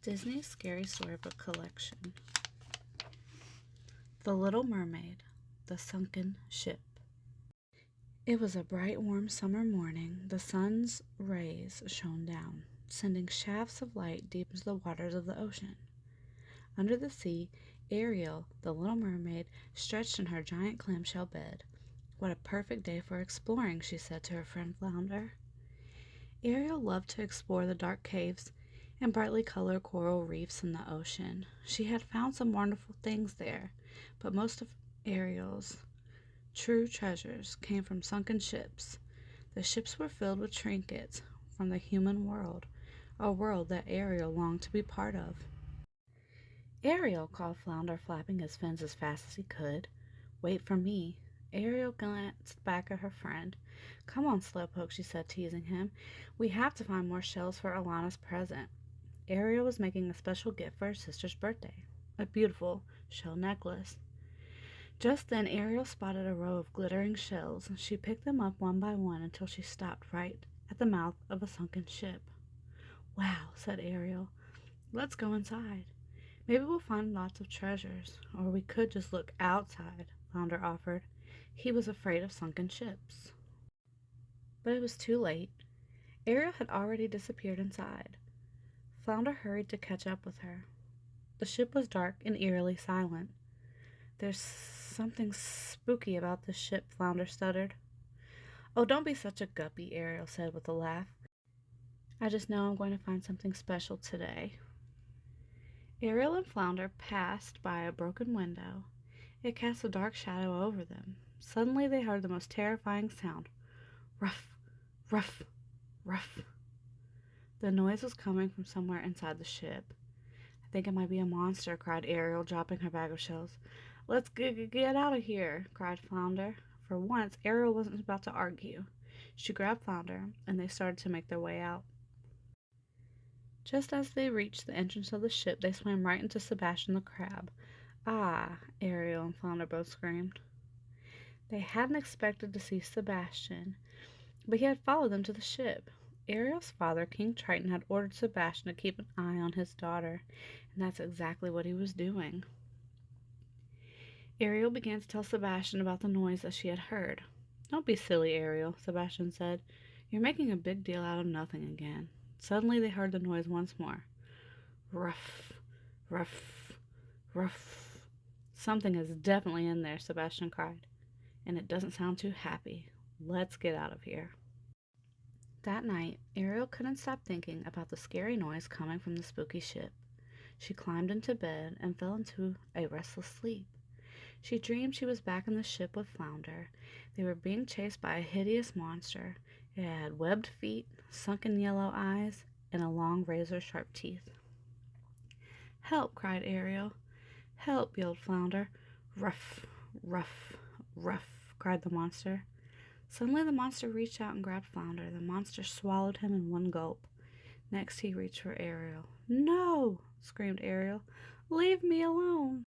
Disney's Scary Storybook Collection. The Little Mermaid, the Sunken Ship. It was a bright, warm summer morning. The sun's rays shone down, sending shafts of light deep into the waters of the ocean. Under the sea, Ariel, the little mermaid, stretched in her giant clamshell bed. "What a perfect day for exploring," she said to her friend Flounder. Ariel loved to explore the dark caves and brightly colored coral reefs in the ocean. She had found some wonderful things there, but most of Ariel's true treasures came from sunken ships. The ships were filled with trinkets from the human world, a world that Ariel longed to be part of. "Ariel," called Flounder, flapping his fins as fast as he could. "Wait for me." Ariel glanced back at her friend. "Come on, Slowpoke," she said, teasing him. "We have to find more shells for Alana's present." Ariel was making a special gift for her sister's birthday, a beautiful shell necklace. Just then Ariel spotted a row of glittering shells. She picked them up one by one until she stopped right at the mouth of a sunken ship. "Wow," said Ariel. "Let's go inside. Maybe we'll find lots of treasures, or we could just look outside," Flounder offered. He was afraid of sunken ships. But it was too late. Ariel had already disappeared inside. Flounder hurried to catch up with her. The ship was dark and eerily silent. "There's something spooky about this ship," Flounder stuttered. "Oh, don't be such a guppy," Ariel said with a laugh. "I just know I'm going to find something special today." Ariel and Flounder passed by a broken window. It cast a dark shadow over them. Suddenly they heard the most terrifying sound. Ruff, ruff, ruff. The noise was coming from somewhere inside the ship. "I think it might be a monster," cried Ariel, dropping her bag of shells. "Let's get out of here," cried Flounder. For once, Ariel wasn't about to argue. She grabbed Flounder, and they started to make their way out. Just as they reached the entrance of the ship, they swam right into Sebastian the crab. "Ah!" Ariel and Flounder both screamed. They hadn't expected to see Sebastian, but he had followed them to the ship. Ariel's father, King Triton, had ordered Sebastian to keep an eye on his daughter, and that's exactly what he was doing. Ariel began to tell Sebastian about the noise that she had heard. "Don't be silly, Ariel," Sebastian said. "You're making a big deal out of nothing again." Suddenly they heard the noise once more. Ruff, ruff, ruff. "Something is definitely in there," Sebastian cried. "And it doesn't sound too happy. Let's get out of here." That night, Ariel couldn't stop thinking about the scary noise coming from the spooky ship. She climbed into bed and fell into a restless sleep. She dreamed she was back in the ship with Flounder. They were being chased by a hideous monster. It had webbed feet, sunken yellow eyes, and a long razor-sharp teeth. "Help!" cried Ariel. "Help!" yelled Flounder. "Ruff, ruff, ruff!" cried the monster. Suddenly the monster reached out and grabbed Flounder. The monster swallowed him in one gulp. Next he reached for Ariel. "No!" screamed Ariel. "Leave me alone!"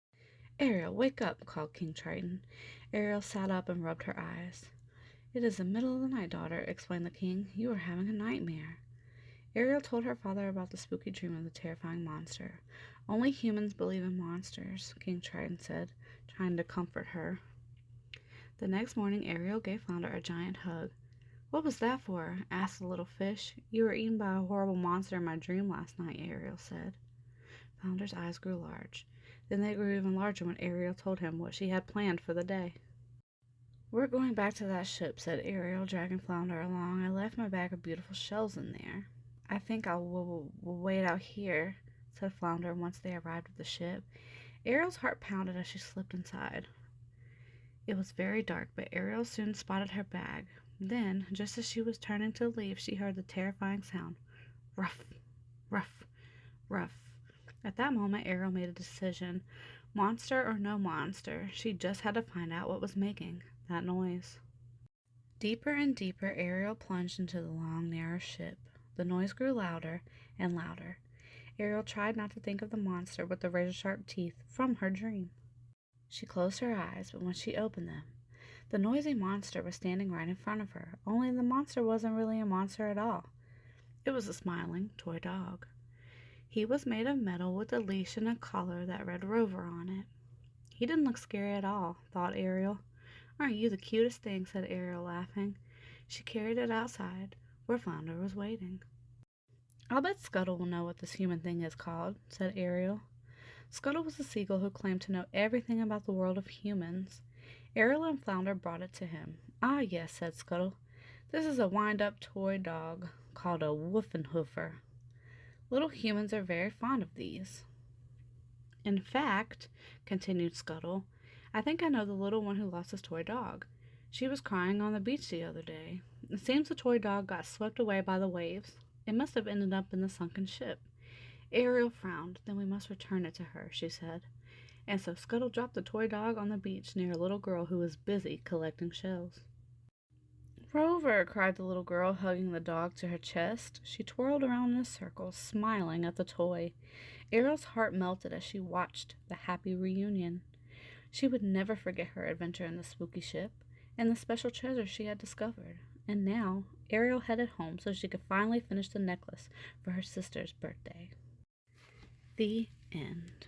"Ariel, wake up!" called King Triton. Ariel sat up and rubbed her eyes. "It is the middle of the night, daughter," explained the king. "You are having a nightmare." Ariel told her father about the spooky dream of the terrifying monster. "Only humans believe in monsters," King Triton said, trying to comfort her. The next morning Ariel gave Flounder a giant hug. "What was that for?" asked the little fish. "You were eaten by a horrible monster in my dream last night," Ariel said. Flounder's eyes grew large. Then they grew even larger when Ariel told him what she had planned for the day. "We're going back to that ship," said Ariel, dragging Flounder along. "I left my bag of beautiful shells in there." "I think we'll wait out here," said Flounder once they arrived at the ship. Ariel's heart pounded as she slipped inside. It was very dark, but Ariel soon spotted her bag. Then, just as she was turning to leave, she heard the terrifying sound. Ruff, ruff, ruff. At that moment, Ariel made a decision. Monster or no monster, she just had to find out what was making that noise. Deeper and deeper, Ariel plunged into the long, narrow ship. The noise grew louder and louder. Ariel tried not to think of the monster with the razor-sharp teeth from her dream. She closed her eyes, but when she opened them, the noisy monster was standing right in front of her, only the monster wasn't really a monster at all. It was a smiling toy dog. He was made of metal with a leash and a collar that read Rover on it. He didn't look scary at all, thought Ariel. Aren't you the cutest thing, said Ariel, laughing. She carried it outside, where Flounder was waiting. I'll bet Scuttle will know what this human thing is called, said Ariel. Scuttle was a seagull who claimed to know everything about the world of humans. Ariel and Flounder brought it to him. Ah, yes, said Scuttle. This is a wind-up toy dog called a Woofenhoofer. Little humans are very fond of these. In fact, continued Scuttle, I think I know the little one who lost his toy dog. She was crying on the beach the other day. It seems the toy dog got swept away by the waves. It must have ended up in the sunken ship. Ariel frowned. Then we must return it to her, she said. And so Scuttle dropped the toy dog on the beach near a little girl who was busy collecting shells. Rover, cried the little girl, hugging the dog to her chest. She twirled around in a circle, smiling at the toy. Ariel's heart melted as she watched the happy reunion. She would never forget her adventure in the spooky ship and the special treasure she had discovered. And now Ariel headed home so she could finally finish the necklace for her sister's birthday. The end.